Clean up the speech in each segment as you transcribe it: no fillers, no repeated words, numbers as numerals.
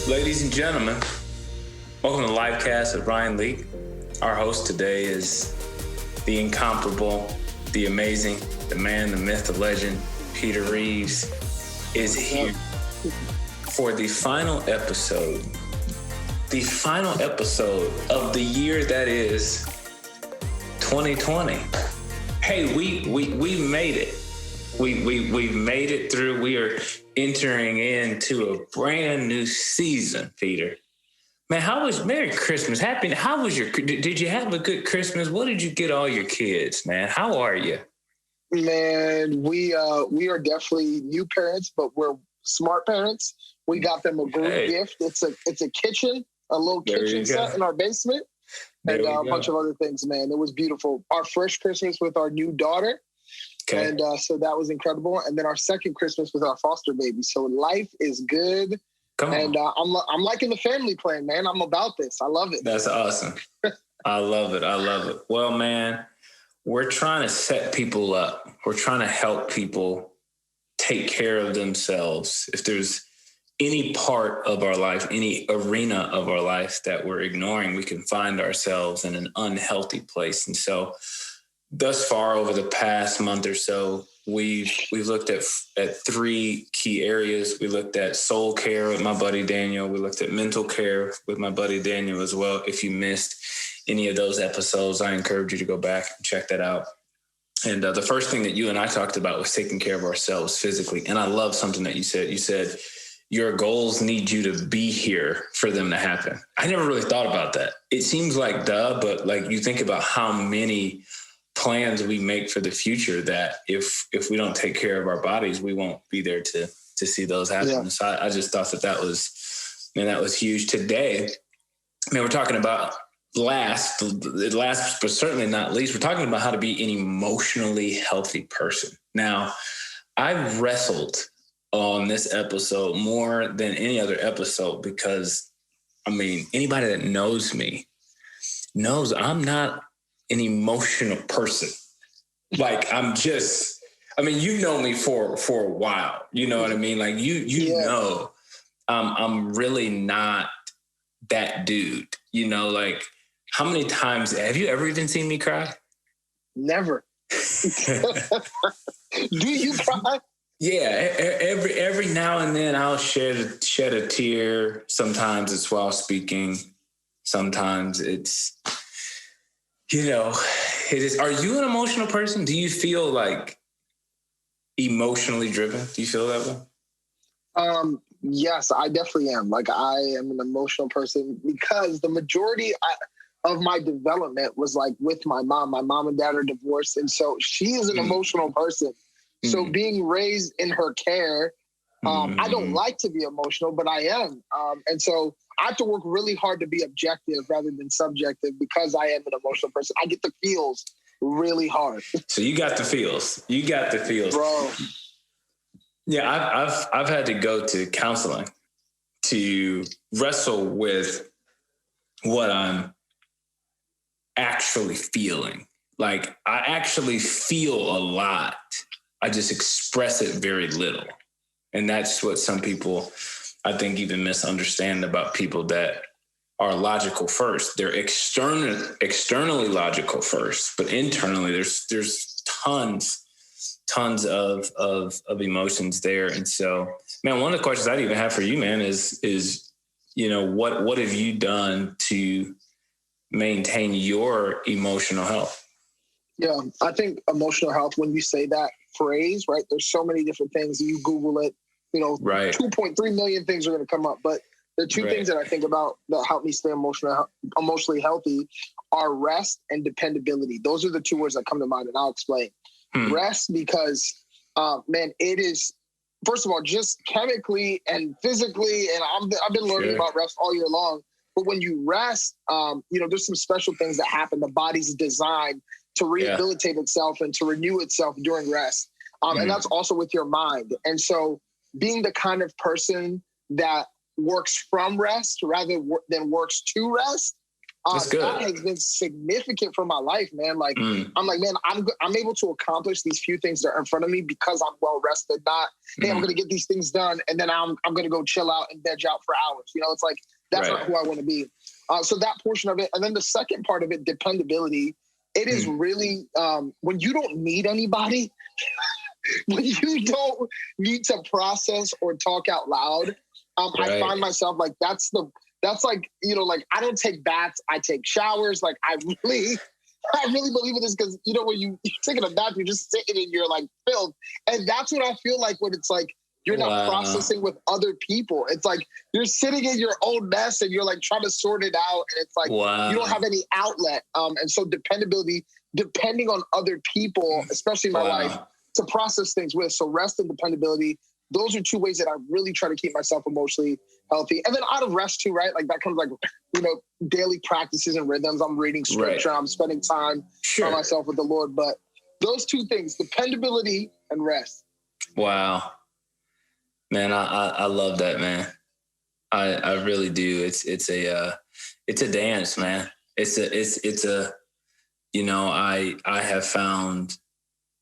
Ladies and gentlemen, welcome to Lifecast with Ryan Leak. Our host today is the incomparable, the amazing, the man, the myth, the legend, Peter Reeves is here for the final episode of the year that is 2020. Hey, we made it. We made it through. We are entering into a brand new season, Peter. Man, Merry Christmas? How was did you have a good Christmas? What did you get all your kids, man? How are you? Man, we are definitely new parents, but we're smart parents. We got them a great gift. It's a kitchen, a little kitchen set in our basement, and a bunch of other things, man. It was beautiful. Our first Christmas with our new daughter. Okay. And so that was incredible. And then our second Christmas with our foster baby. So life is good. Come on. And I'm liking the family plan, man. I'm about this. I love it. That's awesome. I love it. Well, man, we're trying to set people up. We're trying to help people take care of themselves. If there's any part of our life, any arena of our life that we're ignoring, we can find ourselves in an unhealthy place. And so thus far, over the past month or so, we've looked at three key areas. We looked at soul care with my buddy Daniel. We looked at mental care with my buddy Daniel as well. If you missed any of those episodes, I encourage you to go back and check that out. And the first thing that you and I talked about was taking care of ourselves physically. And I love something that you said. You said your goals need you to be here for them to happen. I never really thought about that. It seems like duh, but like you think about how many plans we make for the future that if we don't take care of our bodies, we won't be there to see those happen. Yeah. So I just thought that was huge. Today, man, we're talking about last, but certainly not least, we're talking about how to be an emotionally healthy person. Now, I've wrestled on this episode more than any other episode because, I mean, anybody that knows me knows I'm not an emotional person. Like you know me for a while, you know what I mean? Like you know, I'm really not that dude, you know, like how many times have you ever even seen me cry? Never. Do you cry? Yeah. Every now and then I'll shed a tear. Sometimes it's while speaking. Sometimes it's, you know, it is. Are you an emotional person? Do you feel like emotionally driven? Do you feel that way? Yes, I definitely am. Like I am an emotional person because the majority of my development was like with my mom. My mom and dad are divorced. And so she is an emotional person. So being raised in her care, I don't like to be emotional, but I am. And so I have to work really hard to be objective rather than subjective because I am an emotional person. I get the feels really hard. So you got the feels. Bro. Yeah, I've had to go to counseling to wrestle with what I'm actually feeling. Like I actually feel a lot. I just express it very little. And that's what some people, I think, even misunderstand about people that are logical first. They're externally logical first, but internally there's tons of emotions there. And so, man, one of the questions I'd even have for you, man, is you know, what have you done to maintain your emotional health? Yeah, I think emotional health, when you say that phrase, right, there's so many different things. You Google it, you know, right. 2.3 million things are going to come up. But the two things that I think about that help me stay emotionally healthy are rest and dependability. Those are the two words that come to mind, and I'll explain. Rest because, man, it is, first of all, just chemically and physically, and I've been learning about rest all year long. But when you rest, you know, there's some special things that happen. The body's designed to rehabilitate itself and to renew itself during rest. And that's also with your mind. And so being the kind of person that works from rest rather than works to rest That's good. That has been significant for my life, man. Like, I'm like, man, I'm able to accomplish these few things that are in front of me because I'm well rested. Not, hey, I'm going to get these things done, and then I'm going to go chill out and veg out for hours. You know, it's like, that's not who I want to be. So that portion of it. And then the second part of it, dependability. It is really, when you don't need anybody, when you don't need to process or talk out loud, I find myself like, that's like, you know, like, I don't take baths, I take showers. Like, I really believe in this because, you know, when you're taking a bath, you're just sitting and you're like filled. And that's what I feel like when it's like, you're not processing with other people. It's like you're sitting in your own mess and you're like trying to sort it out. And it's like, you don't have any outlet. And so dependability, depending on other people, especially in my life, to process things with. So rest and dependability, those are two ways that I really try to keep myself emotionally healthy. And then out of rest too, right? Like that comes like, you know, daily practices and rhythms. I'm reading scripture. I'm spending time by myself with the Lord. But those two things, dependability and rest. Wow. Man, I love that, man. I really do. It's a dance, man. It's a, you know, I have found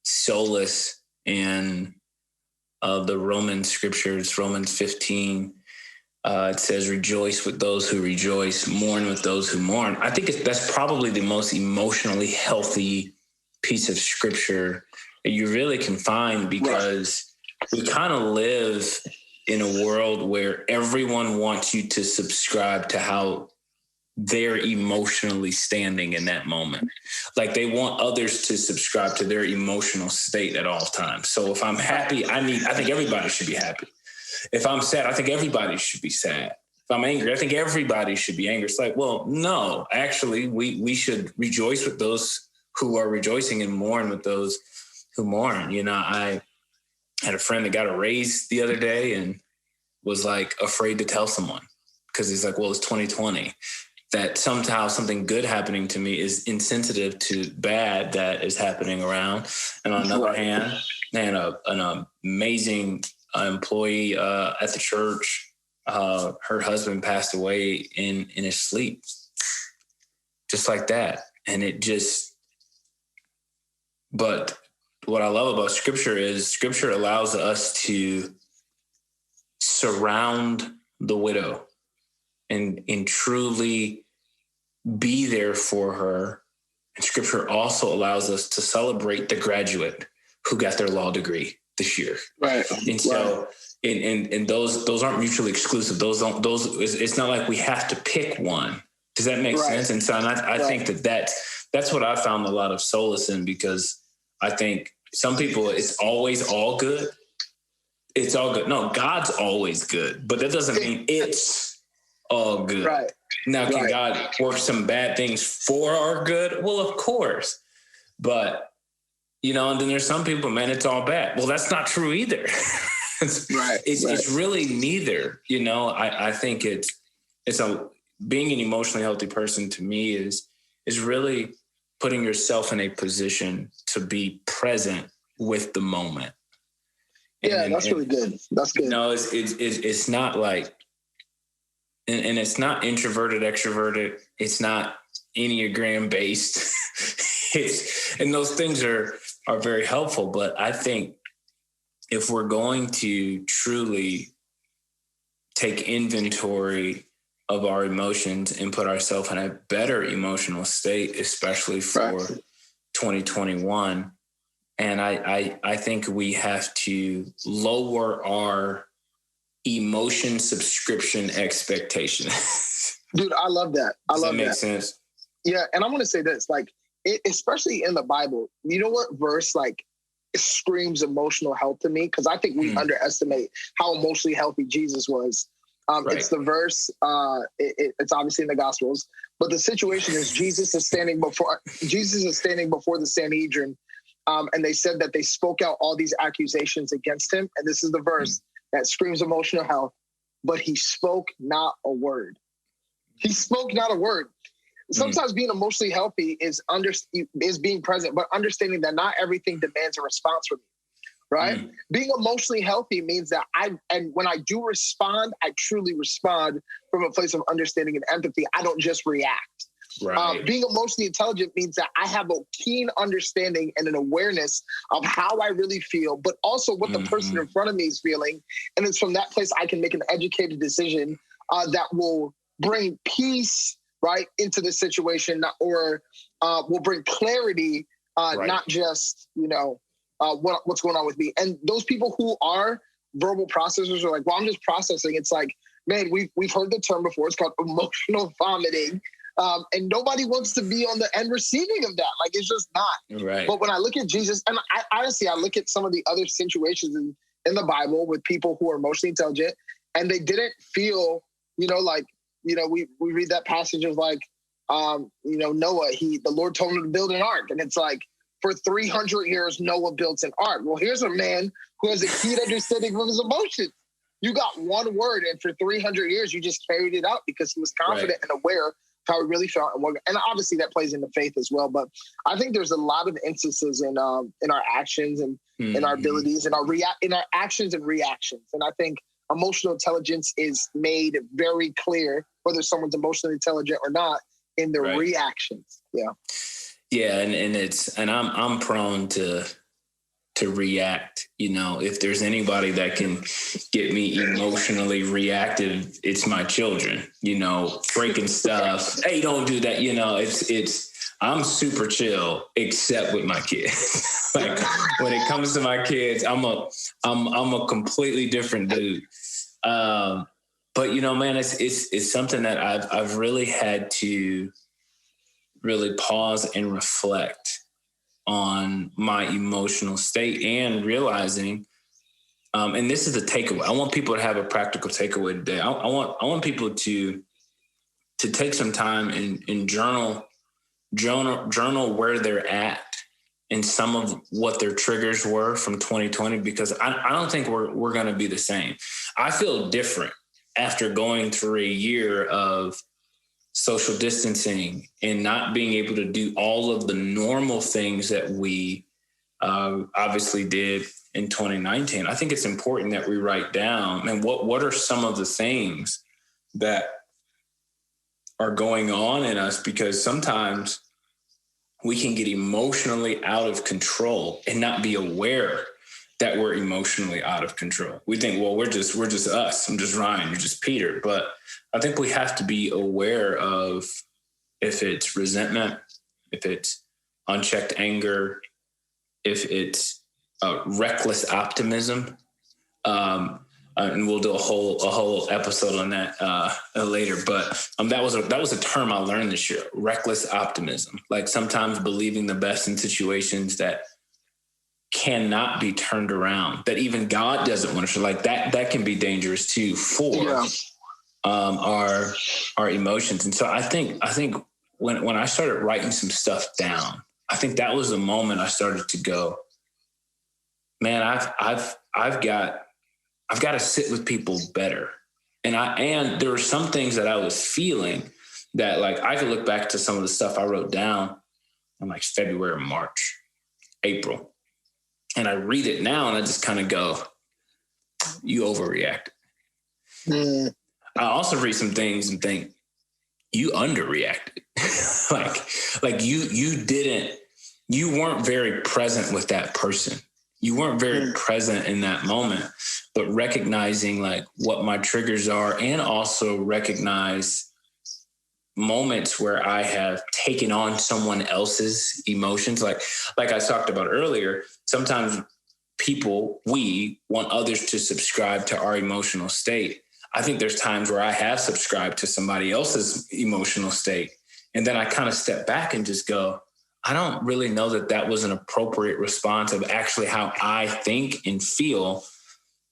solace in the Roman scriptures, Romans 15. It says, rejoice with those who rejoice, mourn with those who mourn. I think that's probably the most emotionally healthy piece of scripture that you really can find, because we kind of live in a world where everyone wants you to subscribe to how they're emotionally standing in that moment. Like they want others to subscribe to their emotional state at all times. So if I'm happy, I think everybody should be happy. If I'm sad, I think everybody should be sad. If I'm angry, I think everybody should be angry. It's like, well, no, actually, we should rejoice with those who are rejoicing and mourn with those who mourn. You know, I had a friend that got a raise the other day and was like afraid to tell someone because he's like, well, it's 2020. That somehow something good happening to me is insensitive to bad that is happening around. And on the other hand, man, an amazing employee at the church, her husband passed away in his sleep, just like that. And it just, but what I love about scripture is scripture allows us to surround the widow and truly be there for her. And scripture also allows us to celebrate the graduate who got their law degree this year. Right. And so, and those aren't mutually exclusive. It's not like we have to pick one. Does that make sense? And so I think that's what I found a lot of solace in, because I think some people, it's always all good. It's all good. No, God's always good, but that doesn't mean it's all good. Right. Now, can God work some bad things for our good? Well, of course. But, you know, and then there's some people, man, it's all bad. Well, that's not true either. It's really neither. You know, I think being an emotionally healthy person to me is really putting yourself in a position to be present with the moment. That's really good. That's good. No, it's not like, and it's not introverted, extroverted. It's not Enneagram based. And those things are very helpful. But I think if we're going to truly take inventory of our emotions and put ourselves in a better emotional state, especially for 2021, and I think we have to lower our emotion subscription expectation. Dude, I love that. Does that make sense? Yeah, and I'm going to say this, like, especially in the Bible, you know what verse, like, screams emotional health to me? Because I think we underestimate how emotionally healthy Jesus was. It's the verse, it's obviously in the Gospels, but the situation is Jesus is standing before the Sanhedrin, and they said that they spoke out all these accusations against him, and this is the verse that screams emotional health, but he spoke not a word. He spoke not a word. Sometimes being emotionally healthy is being present, but understanding that not everything demands a response from you, right? Being emotionally healthy means that when I do respond, I truly respond from a place of understanding and empathy. I don't just react. Right. Being emotionally intelligent means that I have a keen understanding and an awareness of how I really feel, but also what the person in front of me is feeling. And it's from that place I can make an educated decision that will bring peace, right, into the situation, or will bring clarity, not just, what's going on with me. And those people who are verbal processors are like, well, I'm just processing. It's like, man, we've heard the term before. It's called emotional vomiting. And nobody wants to be on the end receiving of that. Like, it's just not. Right. But when I look at Jesus, and I look at some of the other situations in the Bible with people who are emotionally intelligent, and they didn't feel, we read that passage of like, Noah, the Lord told him to build an ark. And it's like, for 300 years, Noah built an ark. Well, here's a man who has a keen understanding of his emotions. You got one word, and for 300 years, you just carried it out because he was confident and aware how he really felt, and obviously that plays into faith as well. But I think there's a lot of instances in our actions and in our abilities and in our actions and reactions. And I think emotional intelligence is made very clear whether someone's emotionally intelligent or not in their reactions. Yeah, yeah, and I'm prone to react. If there's anybody that can get me emotionally reactive, it's my children, breaking stuff. Hey, don't do that. I'm super chill, except with my kids. Like when it comes to my kids, I'm a completely different dude. But man, it's something that I've really had to really pause and reflect on my emotional state and realizing, and this is the takeaway. I want people to have a practical takeaway today. I want people to take some time and journal where they're at and some of what their triggers were from 2020, because I don't think we're going to be the same. I feel different after going through a year of social distancing and not being able to do all of the normal things that we obviously did in 2019. I think it's important that we write down, and what are some of the things that are going on in us, because sometimes we can get emotionally out of control and not be aware that we're emotionally out of control. We think, well, we're just us. I'm just Ryan. You're just Peter. But I think we have to be aware of if it's resentment, if it's unchecked anger, if it's reckless optimism. And we'll do a whole episode on that later. But that was a term I learned this year: reckless optimism. Like sometimes believing the best in situations that cannot be turned around, that even God doesn't want to. Like that can be dangerous too for our emotions. And so I think when I started writing some stuff down, I think that was the moment I started to go, man, I've got to sit with people better. And there were some things that I was feeling that, like, I could look back to some of the stuff I wrote down in like February, March, April. And I read it now and I just kind of go, you overreacted. I also read some things and think you underreacted. like you weren't very present with that person. You weren't very present in that moment, but recognizing like what my triggers are, and also recognize moments where I have taken on someone else's emotions. Like I talked about earlier, sometimes we want others to subscribe to our emotional state. I think there's times where I have subscribed to somebody else's emotional state. And then I kind of step back and just go, I don't really know that was an appropriate response of actually how I think and feel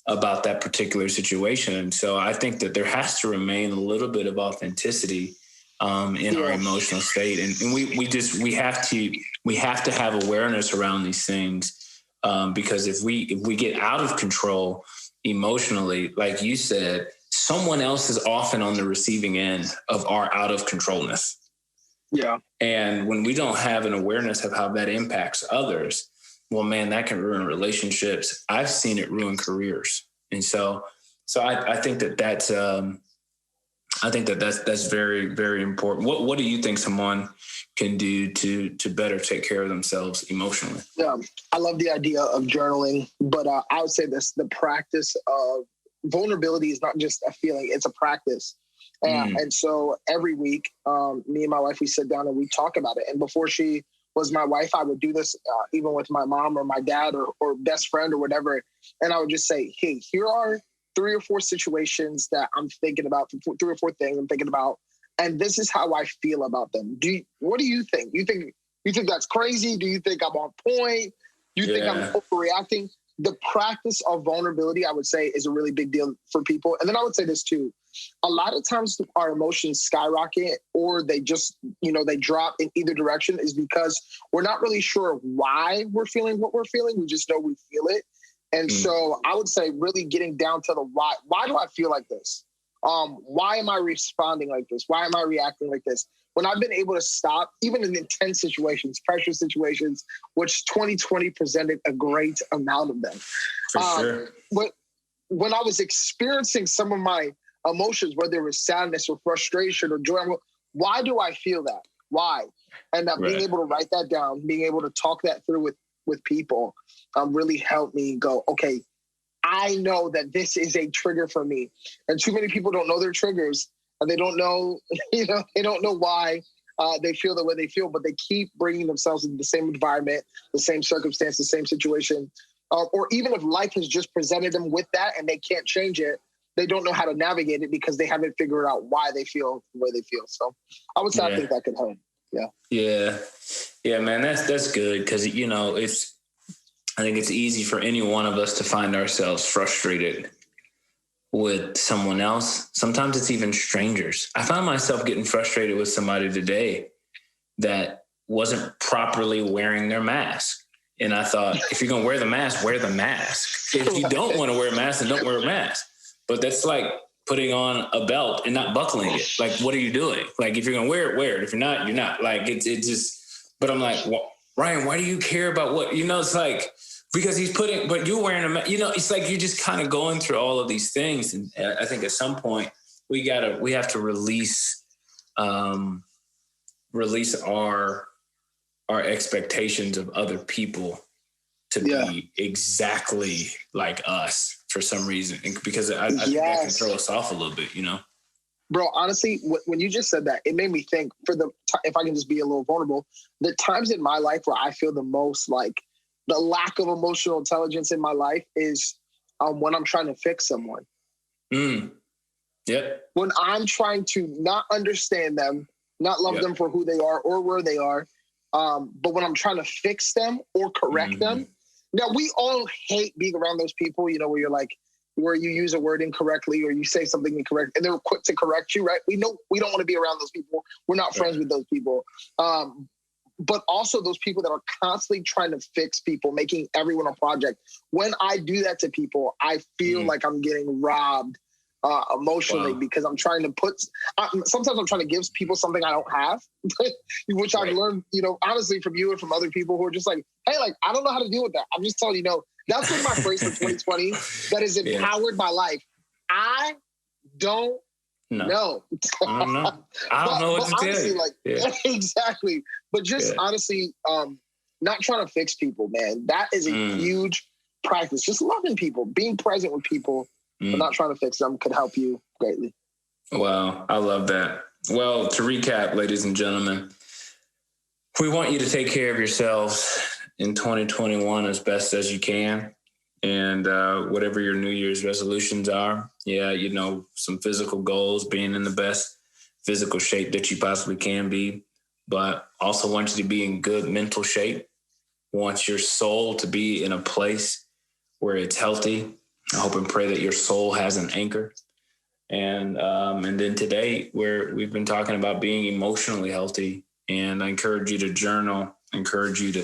about that particular situation. And so I think that there has to remain a little bit of authenticity in our emotional state. And we have to have awareness around these things. Because if we get out of control emotionally, like you said, someone else is often on the receiving end of our out of controlness. Yeah. And when we don't have an awareness of how that impacts others, well, man, that can ruin relationships. I've seen it ruin careers. And so I think that's I think that's very, very important. What do you think someone can do to better take care of themselves emotionally? Yeah, I love the idea of journaling, but I would say this: the practice of vulnerability is not just a feeling; it's a practice. And so every week, me and my wife, we sit down and we talk about it. And before she was my wife, I would do this even with my mom or my dad or best friend or whatever. And I would just say, hey, here are 3 or 4 situations that I'm thinking about, 3 or 4 things I'm thinking about. And this is how I feel about them. What do you think? You think that's crazy? Do you think I'm on point? Do you think I'm overreacting? The practice of vulnerability, I would say, is a really big deal for people. And then I would say this too. A lot of times our emotions skyrocket or they just, they drop in either direction is because we're not really sure why we're feeling what we're feeling. We just know we feel it. And so I would say really getting down to the why. Why do I feel like this? Why am I responding like this? Why am I reacting like this? When I've been able to stop, even in intense situations, pressure situations, which 2020 presented a great amount of them. For sure. When I was experiencing some of my emotions, whether it was sadness or frustration or joy, why do I feel that? Why? And being able to write that down, being able to talk that through with people really helped me go, okay, I know that this is a trigger for me. And too many people don't know their triggers. And they don't know, they don't know why they feel the way they feel, but they keep bringing themselves into the same environment, the same circumstance, the same situation. Or even if life has just presented them with that and they can't change it, they don't know how to navigate it because they haven't figured out why they feel the way they feel. So I would say I think that could help. Yeah. Yeah, man, that's good because, I think it's easy for any one of us to find ourselves frustrated with someone else. Sometimes it's even strangers. I found myself getting frustrated with somebody today that wasn't properly wearing their mask. And I thought, if you're going to wear the mask, wear the mask. If you don't want to wear a mask, then don't wear a mask. But that's like putting on a belt and not buckling it. Like, what are you doing? Like, if you're going to wear it, wear it. If you're not, you're not. Like, it just, but I'm like, well, Ryan, why do you care about what, it's like, because he's putting, but you're wearing a mask, it's like you're just kind of going through all of these things. And I think at some point we have to release our expectations of other people to be exactly like us for some reason. Because I think that can throw us off a little bit, Bro, honestly, when you just said that, it made me think if I can just be a little vulnerable, the times in my life where I feel the most like the lack of emotional intelligence in my life is when I'm trying to fix someone. Yep. When I'm trying to not understand them, not love them for who they are or where they are, but when I'm trying to fix them or correct them. Now, we all hate being around those people, where you're like, where you use a word incorrectly or you say something incorrect and they're quick to correct you, right? We know we don't want to be around those people. We're not friends with those people. But also those people that are constantly trying to fix people, making everyone a project. When I do that to people, I feel like I'm getting robbed emotionally because I'm trying to sometimes I'm trying to give people something I don't have, which I've learned, honestly from you and from other people who are just like, hey, like, I don't know how to deal with that. I'm just telling you, that's been my phrase for 2020 that has empowered my life. I don't know. I don't know. I don't know what to tell you. Exactly. But just honestly, not trying to fix people, man. That is a huge practice. Just loving people, being present with people, but not trying to fix them could help you greatly. Wow. I love that. Well, to recap, ladies and gentlemen, we want you to take care of yourselves in 2021 as best as you can. And whatever your New Year's resolutions are, some physical goals, being in the best physical shape that you possibly can be, but also want you to be in good mental shape, want your soul to be in a place where it's healthy. I hope and pray that your soul has an anchor. And then today we've been talking about being emotionally healthy, and I encourage you to journal, encourage you to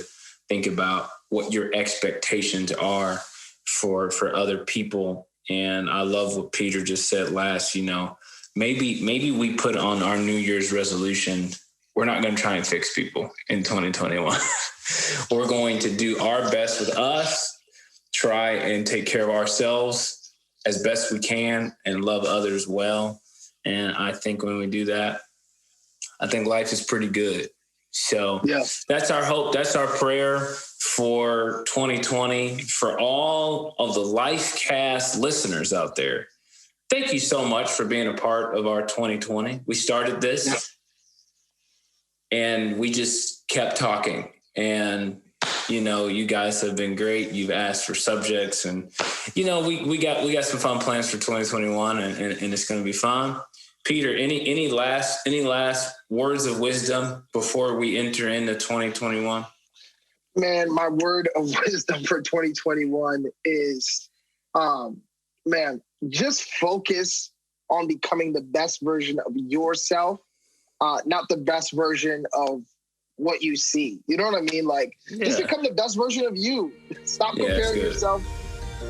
think about what your expectations are for other people. And I love what Peter just said last, maybe we put on our New Year's resolution, we're not going to try and fix people in 2021. We're going to do our best with us, try and take care of ourselves as best we can and love others well. And I think when we do that, I think life is pretty good. So that's our hope. That's our prayer for 2020, for all of the Lifecast listeners out there. Thank you so much for being a part of our 2020. We started this and we just kept talking. And, you know, you guys have been great. You've asked for subjects and, you know, we got some fun plans for 2021 and it's going to be fun. Peter, any last words of wisdom before we enter into 2021? Man, my word of wisdom for 2021 is, just focus on becoming the best version of yourself, not the best version of what you see. You know what I mean? Like, just become the best version of you. Stop comparing yourself.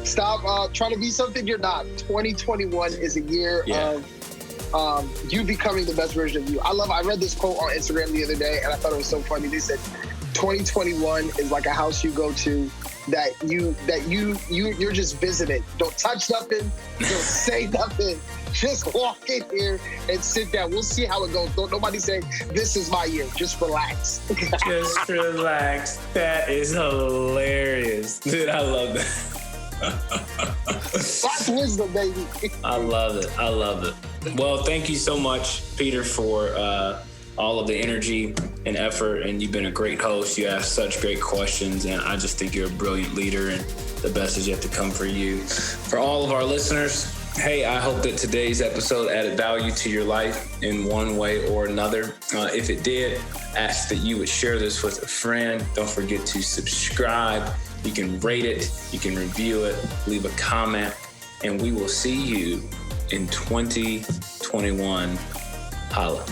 Stop trying to be something you're not. 2021 is a year of you becoming the best version of you. I read this quote on Instagram the other day, and I thought it was so funny. They said, 2021 is like a house you go to that you're just visiting. Don't touch nothing. Don't say nothing. Just walk in here and sit down. We'll see how it goes. Don't nobody say, this is my year. Just relax. Just relax. That is hilarious. Dude, I love that. That's wisdom, baby. I love it. Well, thank you so much, Peter, for all of the energy and effort, and you've been a great host. You ask such great questions, and I just think you're a brilliant leader, and the best is yet to come for you. For all of our listeners, hey, I hope that today's episode added value to your life in one way or another. If it did, ask that you would share this with a friend. Don't forget to subscribe. You can rate it, you can review it, leave a comment, and we will see you in 2021. Holla.